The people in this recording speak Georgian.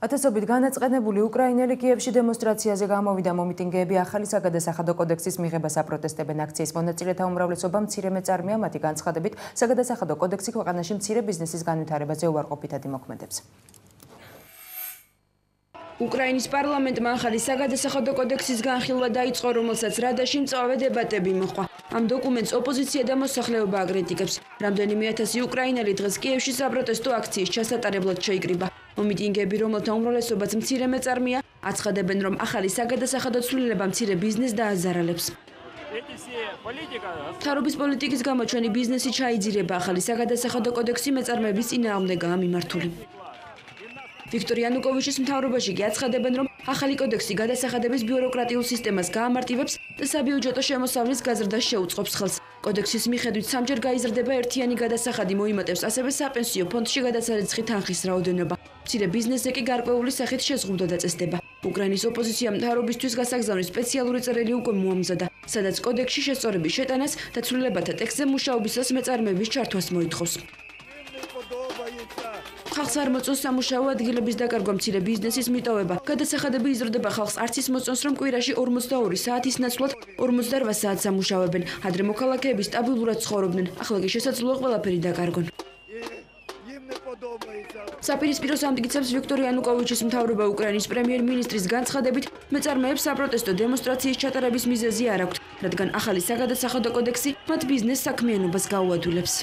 ათასობით განაწყენებული უკრაინელი კიევში დემონსტრაციაზე გამოვიდა. მომიტინგეები ახალი საგადასახადო კოდექსის მიღებას აპროტესტებენ. აქციის მონაწილეთა უმრავლესობა მცირე მეწარმეა. მათი განცხადებით, საგადასახადო კოდექსი ქვეყანაში მცირე ბიზნესის განვითარებაზე უარყოფითად იმოქმედებს. უკრაინის პარლამენტმა ახალი საგადასახადო კოდექსის განხილვა დაიწყო, რომელსაც რადაში მწვავე დებატები მოჰყვა. ამ დოკუმენტს ოპოზიცია და მოსახლეობა აკრიტიკებს. რამდენიმე ათასი უკრაინელი დღეს კიევში საპროტესტო აქციის ჩასატარებლად შეიკრიბა. მომიტინგეები, რომელთა უმრავლესობაც მცირე მეწარმეა, აცხადებენ, რომ ახალი საგადასახადო ცვლილება მცირე ბიზნესს დააზარალებს. მთავრობის პოლიტიკის გამო ჩვენი ბიზნესი ჩაიძირება. ახალი საგადასახადო კოდექსი მეწარმეების წინააღმდეგაა მიმართული. ვიქტორ იანუკოვიჩის მთავრობაში კი აცხადებენ, რომ ახალი კოდექსი გადასახადების ბიუროკრატიულ სისტემას გაამარტივებს და საბიუჯეტო შემოსავლის გაზრდას შეუწყობს ხელს. კოდექსის მიხედვით სამჯერ გაიზრდება ერთიანი გადასახადი, მოიმატებს ასევე საპენსიო ფონდში გადასარიცხი თანხის რაოდენობა. მცირე ბიზნესზე კი გარკვეული სახით შეზღუდვა დაწესდება. უკრაინის ოპოზიციამ მთავრობისთვის გასაგზავნის სპეციალური წერილი უკვე მოამზადა, სადაც კოდექსში შესწორების შეტანას და ცვლილებათა ტექსტზე მუშაობისას მეწარმეების ჩართვას მოითხოვს. ხალხს არ მოწონს სამუშაო ადგილების დაკარგვა, მცირე ბიზნესის მიტოვება. გადასახადები იზრდება, ხალხს არც ის მოწონს, რომ კვირაში 42 საათის ნაცვლად 48 საათს ამუშავებენ. ადრე მოქალაქეები სტაბილურად ცხოვრობდნენ, ახლა კი შესაძლოა ყველაფერი დაკარგონ. საპირისპირო ამტკიცებს ვიქტორ იანუკოვიჩის მთავრობა. უკრაინის პრემიერ-მინისტრის განცხადებით, მეწარმეებს საპროტესტო დემონსტრაციის ჩატარების მიზეზი არ აქვთ, რადგან ახალი საგადასახადო კოდექსი მათ ბიზნეს საქმიანობას გაუადვილებს.